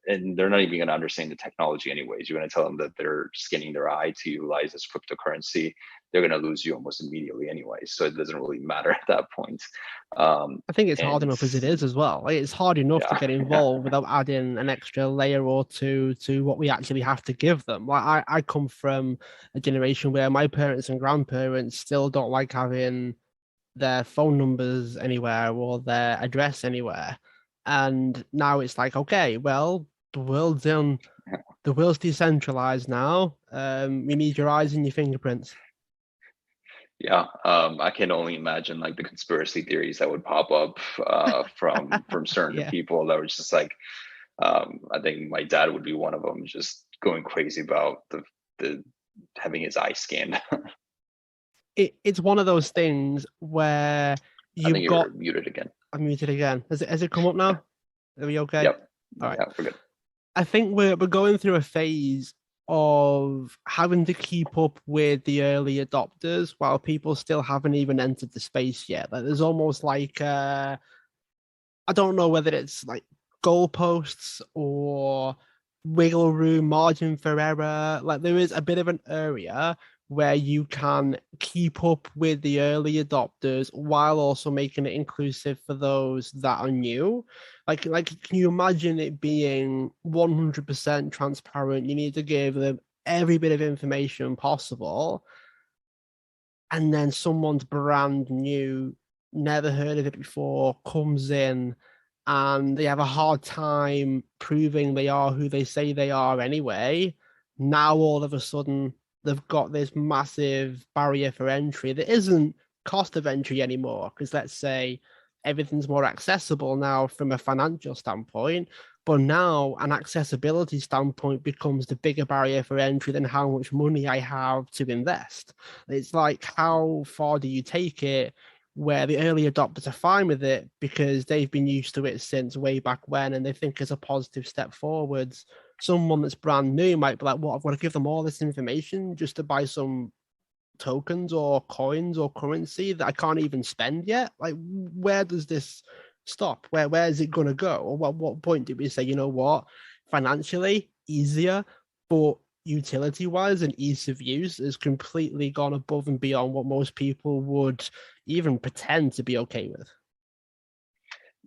and they're not even going to understand the technology anyways. You're going to tell them that they're scanning their eye to utilize this cryptocurrency, they're going to lose you almost immediately anyway. So it doesn't really matter at that point. I think it's hard And enough as it is as well. Like, it's hard enough to yeah, get involved without adding an extra layer or two to what we actually have to give them. Like I come from a generation where my parents and grandparents still don't like having their phone numbers anywhere or their address anywhere. And now it's like, okay, well, the world's decentralized now. We need your eyes and your fingerprints. yeah. I can only imagine like the conspiracy theories that would pop up from certain Yeah. people that were just like, I think my dad would be one of them, just going crazy about the having his eye scanned. It's one of those things where I think you've got. you're muted again. I'm muted again. Has it come up now? Are we okay? Yep. All right. Yeah, we're good. I think we're going through a phase of having to keep up with the early adopters while people still haven't even entered the space yet. Like there's almost like I don't know whether it's like goalposts or wiggle room, margin for error. Like there is a bit of an area where you can keep up with the early adopters while also making it inclusive for those that are new. Like can you imagine it being 100% transparent? You need to give them every bit of information possible, and then someone's brand new, never heard of it before, comes in and they have a hard time proving they are who they say they are anyway. Now all of a sudden they've got this massive barrier for entry that isn't cost of entry anymore, because let's say everything's more accessible now from a financial standpoint, but now an accessibility standpoint becomes the bigger barrier for entry than how much money I have to invest. It's like, how far do you take it where the early adopters are fine with it because they've been used to it since way back when and they think it's a positive step forwards? Someone that's brand new might be like, well, I've got to give them all this information just to buy some tokens or coins or currency that I can't even spend yet. Like, where does this stop? Where is it going to go? Or what point did we say, you know what, financially easier, but utility wise and ease of use has completely gone above and beyond what most people would even pretend to be okay with?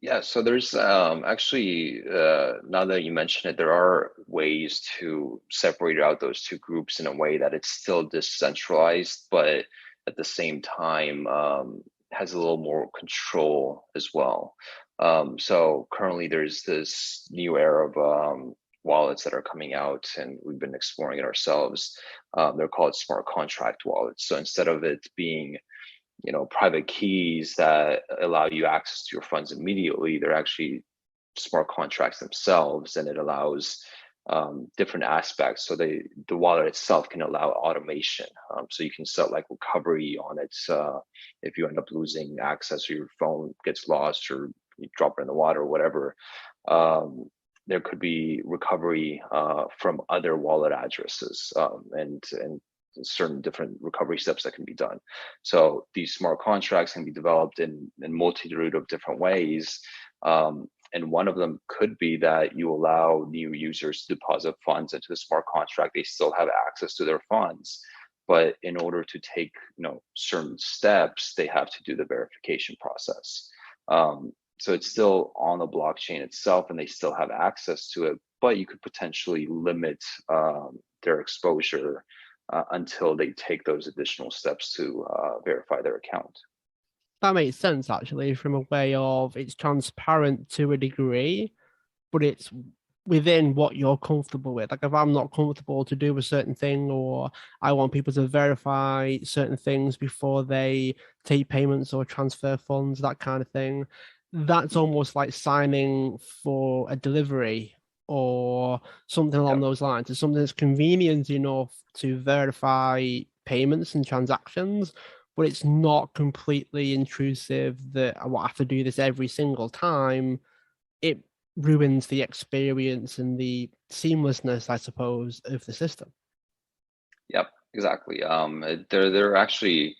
Yeah, so there's actually, now that you mention it, there are ways to separate out those two groups in a way that it's still decentralized, but at the same time has a little more control as well. So currently there's this new era of wallets that are coming out, and we've been exploring it ourselves. They're called smart contract wallets. So instead of it being private keys that allow you access to your funds immediately, they're actually smart contracts themselves, and it allows different aspects. So the wallet itself can allow automation. So you can set like recovery on it if you end up losing access or your phone gets lost or you drop it in the water or whatever. There could be recovery from other wallet addresses and certain different recovery steps that can be done. So these smart contracts can be developed in multitude of different ways. And one of them could be that you allow new users to deposit funds into the smart contract. They still have access to their funds, but in order to take certain steps, they have to do the verification process. So it's still on the blockchain itself, and they still have access to it, but you could potentially limit their exposure until they take those additional steps to verify their account. That makes sense actually, from a way of it's transparent to a degree, but it's within what you're comfortable with. Like if I'm not comfortable to do a certain thing, or I want people to verify certain things before they take payments or transfer funds, that kind of thing, that's almost like signing for a delivery or something along those lines. It's something that's convenient enough to verify payments and transactions, but it's not completely intrusive that I will have to do this every single time. It ruins the experience and the seamlessness, I suppose, of the system. Yep, exactly. They're actually,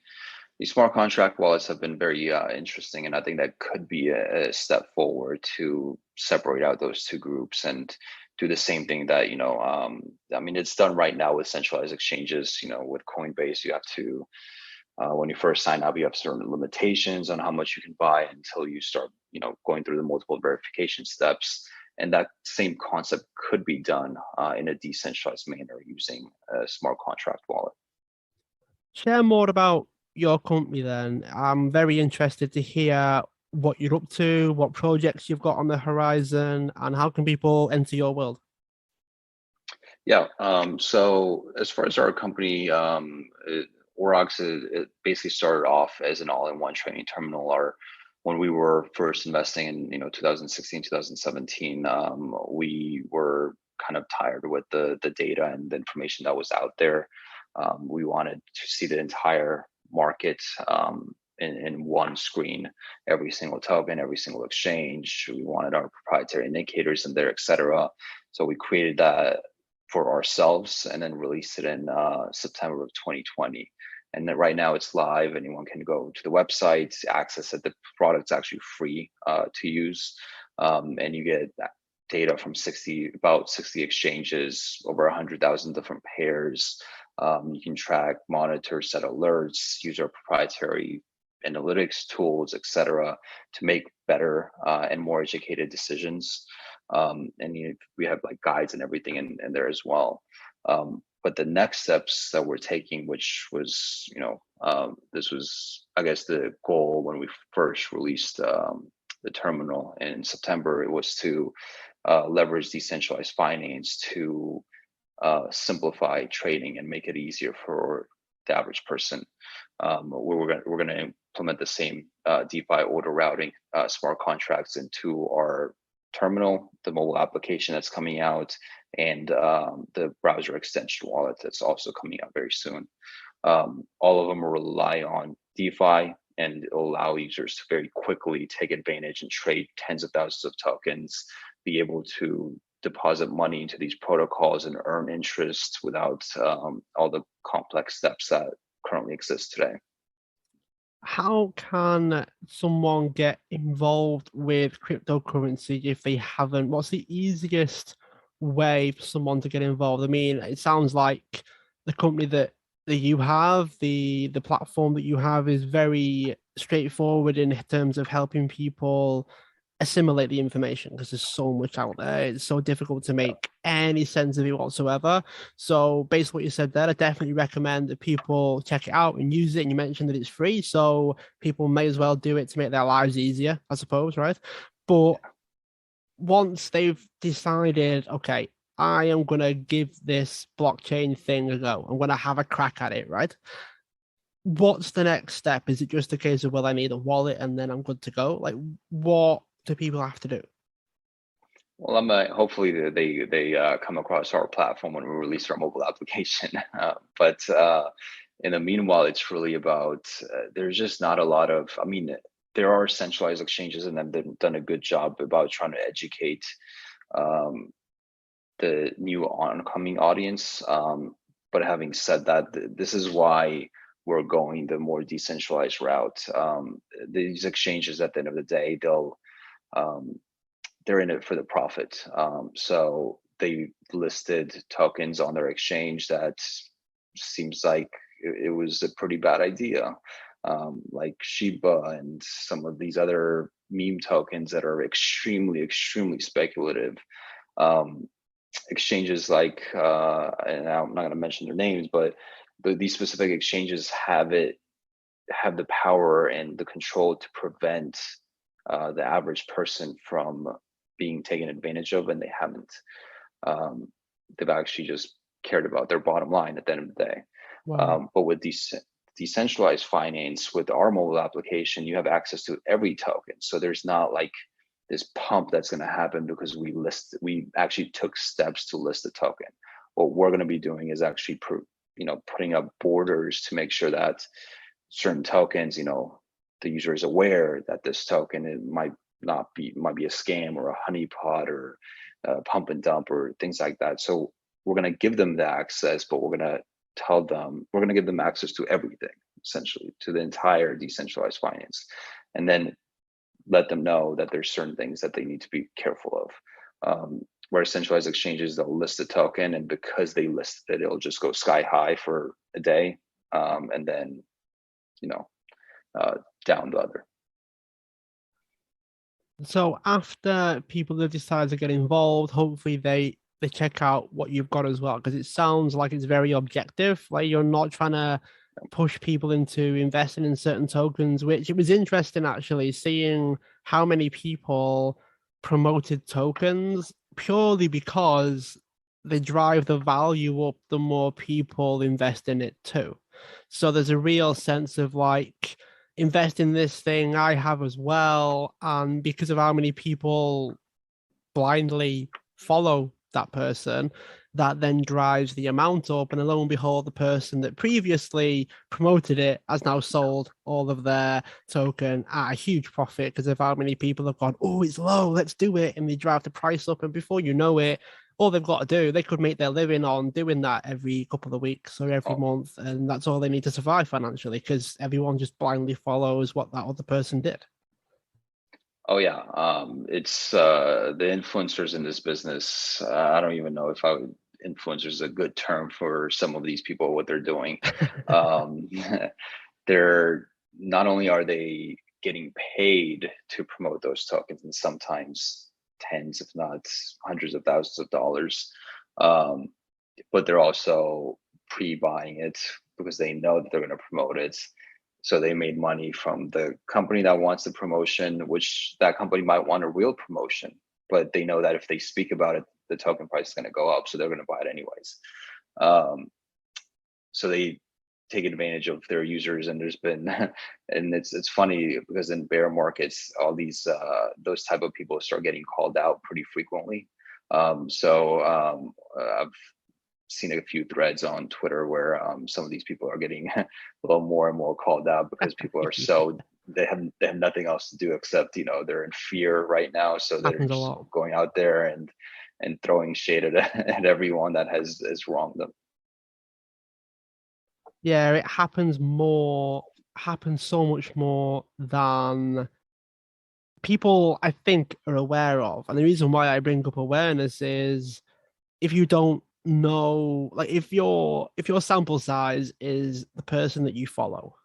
these smart contract wallets have been very interesting, and I think that could be a step forward to separate out those two groups and do the same thing that I mean, it's done right now with centralized exchanges. With Coinbase, you have to when you first sign up, you have certain limitations on how much you can buy until you start going through the multiple verification steps. And that same concept could be done in a decentralized manner using a smart contract wallet. Share more about your company then. I'm very interested to hear what you're up to, what projects you've got on the horizon, and how can people enter your world? Yeah. So as far as our company, Aurox, it basically started off as an all-in-one trading terminal. When we were first investing in 2016, 2017, we were kind of tired with the data and the information that was out there. We wanted to see the entire market in one screen, every single token, every single exchange. We wanted our proprietary indicators in there, et cetera. So we created that for ourselves and then released it in September of 2020. And then right now it's live. Anyone can go to the website, access it. The product's actually free to use. And you get data from about 60 exchanges, over 100,000 different pairs. You can track, monitor, set alerts, use our proprietary analytics tools, et cetera, to make better and more educated decisions. And we have like guides and everything in there as well. But the next steps that we're taking, which was, this was, I guess, the goal when we first released the terminal in September, it was to leverage decentralized finance to simplify trading and make it easier for the average person. We're going to implement the same DeFi order routing smart contracts into our terminal, the mobile application that's coming out, and the browser extension wallet that's also coming out very soon. All of them rely on DeFi, and it'll allow users to very quickly take advantage and trade tens of thousands of tokens, be able to deposit money into these protocols and earn interest without all the complex steps that currently exist today. How can someone get involved with cryptocurrency if they haven't? What's the easiest way for someone to get involved? I mean, it sounds like the company that you have, the platform that you have is very straightforward in terms of helping people assimilate the information, because there's so much out there. It's so difficult to make any sense of it whatsoever. So based on what you said there, I definitely recommend that people check it out and use it. And you mentioned that it's free, so people may as well do it to make their lives easier, I suppose, right? But once they've decided, okay, I am going to give this blockchain thing a go, I'm going to have a crack at it, right? What's the next step? Is it just a case of, well, I need a wallet and then I'm good to go? Like, what do people have to do? Well, hopefully they come across our platform when we release our mobile application. But in the meanwhile, it's really about there's just not a lot of. I mean, there are centralized exchanges, and they've done a good job about trying to educate the new oncoming audience. But having said that, this is why we're going the more decentralized route. These exchanges, at the end of the day, they're in it for the profit. So they listed tokens on their exchange that seems like it was a pretty bad idea, like Shiba and some of these other meme tokens that are extremely speculative. Um, Exchanges like, and I'm not going to mention their names, but these specific exchanges have the power and the control to prevent the average person from being taken advantage of, and they haven't. They've actually just cared about their bottom line at the end of the day. Wow. But with decentralized finance, with our mobile application, you have access to every token. So there's not like this pump that's going to happen because we actually took steps to list the token. What we're going to be doing is actually putting up borders to make sure that certain tokens, the user is aware that this token might be a scam or a honeypot or a pump and dump or things like that. So we're going to give them the access, but we're going to give them access to everything, essentially, to the entire decentralized finance, and then let them know that there's certain things that they need to be careful of. Where centralized exchanges, they'll list a token, and because they listed it, it'll just go sky high for a day, and then down the other. So after people have decided to get involved, hopefully they check out what you've got as well, because it sounds like it's very objective. Like you're not trying to push people into investing in certain tokens, which it was interesting actually seeing how many people promoted tokens purely because they drive the value up the more people invest in it too. So there's a real sense of like, invest in this thing I have as well. And because of how many people blindly follow that person, that then drives the amount up. And lo and behold, the person that previously promoted it has now sold all of their token at a huge profit because of how many people have gone, oh, it's low, let's do it. And they drive the price up. And before you know it, all they've got to do, they could make their living on doing that every couple of weeks or every month. And that's all they need to survive financially because everyone just blindly follows what that other person did. Oh yeah, it's the influencers in this business. I don't even know if influencers is a good term for some of these people, what they're doing. Um, they're not only are they getting paid to promote those tokens, and sometimes tens, if not hundreds of thousands of dollars, um, but they're also pre-buying it because they know that they're going to promote it. So they made money from the company that wants the promotion, which that company might want a real promotion, but they know that if they speak about it, the token price is going to go up, so they're going to buy it anyways. So they take advantage of their users, and there's been, and it's funny because in bear markets, all these those type of people start getting called out pretty frequently. I've seen a few threads on Twitter where some of these people are getting a little more and more called out because people are so they have nothing else to do except they're in fear right now, so they're Happens a just lot. going out there and throwing shade at everyone that has wronged them. Yeah, it happens so much more than people I think are aware of. And the reason why I bring up awareness is if you don't know, like if your sample size is the person that you follow,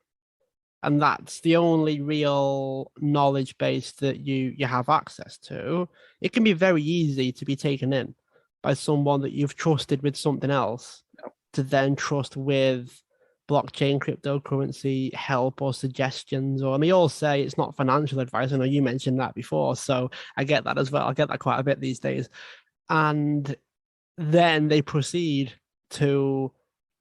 and that's the only real knowledge base that you have access to, it can be very easy to be taken in by someone that you've trusted with something else to then trust with blockchain, cryptocurrency help or suggestions. Or, and they all say it's not financial advice. I know you mentioned that before, so I get that as well. I get that quite a bit these days. And then they proceed to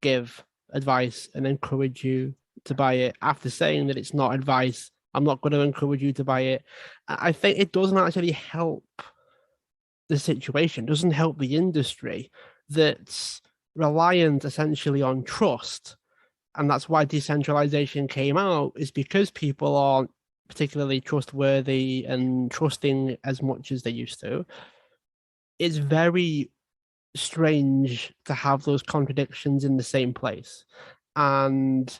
give advice and encourage you to buy it after saying that it's not advice. I'm not going to encourage you to buy it. I think it doesn't actually help the situation, doesn't help the industry that's reliant essentially on trust. And that's why decentralization came out, is because people aren't particularly trustworthy and trusting as much as they used to. It's very strange to have those contradictions in the same place. And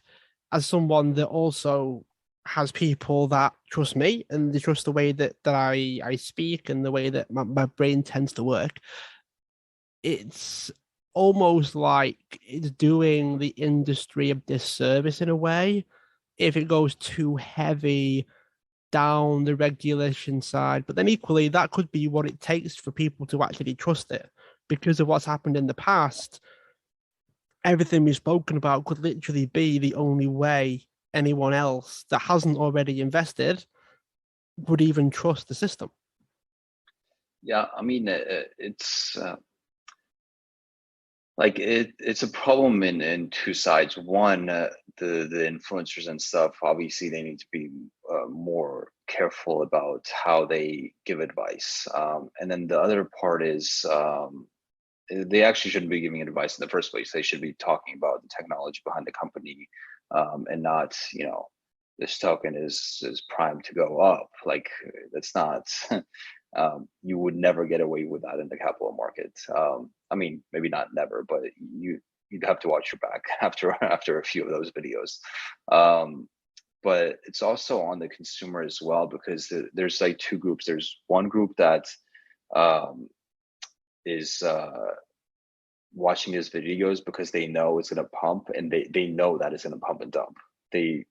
as someone that also has people that trust me and they trust the way that I speak and the way that my brain tends to work. It's almost like it's doing the industry a disservice in a way if it goes too heavy down the regulation side. But then equally, that could be what it takes for people to actually trust it because of what's happened in the past. Everything we've spoken about could literally be the only way anyone else that hasn't already invested would even trust the system. Yeah, I mean, it's like it's a problem in two sides. One, the influencers and stuff, obviously they need to be more careful about how they give advice. And then the other part is they actually shouldn't be giving advice in the first place. They should be talking about the technology behind the company, and not, this token is primed to go up. Like, that's not. You would never get away with that in the capital market. I mean, maybe not never, but you'd have to watch your back after a few of those videos. But it's also on the consumer as well, because there's like two groups. There's one group that is watching his videos because they know it's going to pump, and they know that it's going to pump and dump. They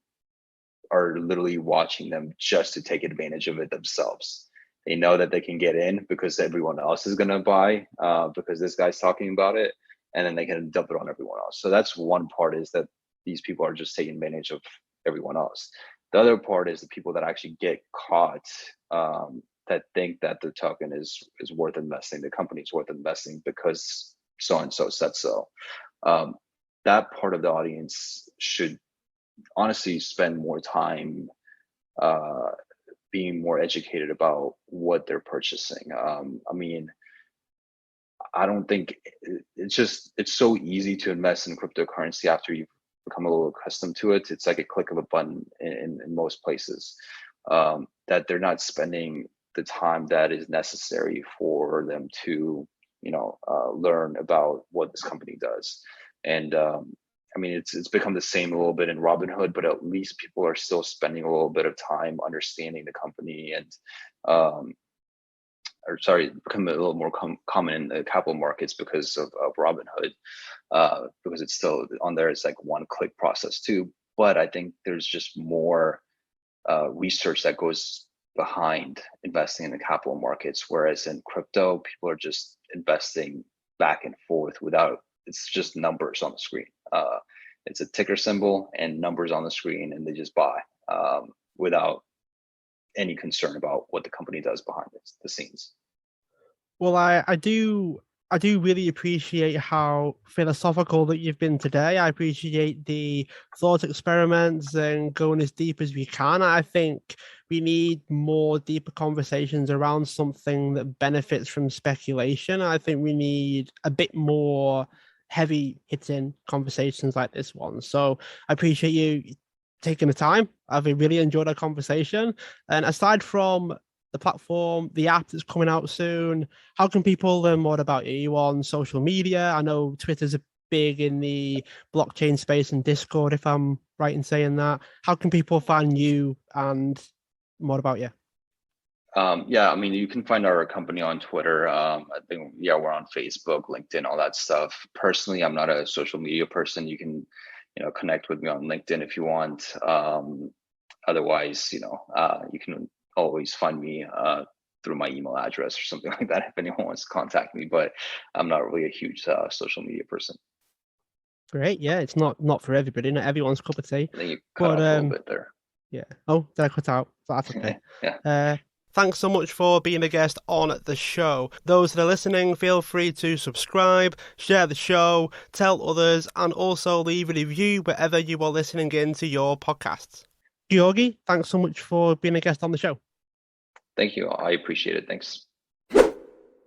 are literally watching them just to take advantage of it themselves. They know that they can get in because everyone else is going to buy, because this guy's talking about it, and then they can dump it on everyone else. So that's one part, is that these people are just taking advantage of everyone else. The other part is the people that actually get caught, that think that the token is worth investing, the company is worth investing because so and so said so. That part of the audience should honestly spend more time being more educated about what they're purchasing. I mean, I don't think it's so easy to invest in cryptocurrency after you've become a little accustomed to it. It's like a click of a button in most places, that they're not spending the time that is necessary for them to, learn about what this company does. And I mean, it's become the same a little bit in Robinhood, but at least people are still spending a little bit of time understanding the company, and become a little more common in the capital markets because of Robinhood, because it's still on there. It's like one click process too. But I think there's just more research that goes behind investing in the capital markets, whereas in crypto, people are just investing back and forth without. It's just numbers on the screen. It's a ticker symbol and numbers on the screen, and they just buy without any concern about what the company does behind the scenes. Well, I do really appreciate how philosophical that you've been today. I appreciate the thought experiments and going as deep as we can. I think we need more deeper conversations around something that benefits from speculation. I think we need a bit more heavy hitting conversations like this one. So I appreciate you taking the time. I've really enjoyed our conversation. And aside from the platform, the app that's coming out soon, how can people learn more about you? Are you on social media? I know Twitter's a big in the blockchain space, and Discord, if I'm right in saying that. How can people find you and more about you? Yeah, I mean, you can find our company on Twitter. I think, we're on Facebook, LinkedIn, all that stuff. Personally, I'm not a social media person. You can, connect with me on LinkedIn if you want. Otherwise, you can always find me through my email address or something like that if anyone wants to contact me. But I'm not really a huge social media person. Great. Yeah, it's not for everybody. Not everyone's cup of tea. I think you cut off a little bit there. Yeah. Oh, did I cut out? That's okay. Yeah. Thanks so much for being a guest on the show. Those that are listening, feel free to subscribe, share the show, tell others, and also leave a review wherever you are listening into your podcasts. Giorgi, thanks so much for being a guest on the show. Thank you. I appreciate it. Thanks.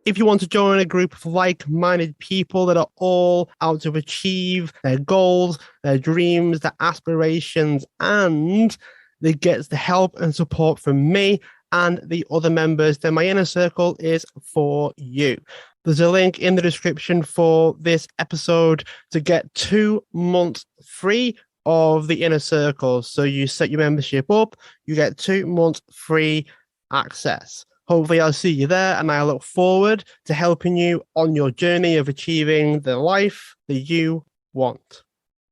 If you want to join a group of like-minded people that are all out to achieve their goals, their dreams, their aspirations, and they get the help and support from me and the other members, then my inner circle is for you. There's a link in the description for this episode to get 2 months free of the inner circle. So you set your membership up, you get 2 months free access. Hopefully, I'll see you there, and I look forward to helping you on your journey of achieving the life that you want.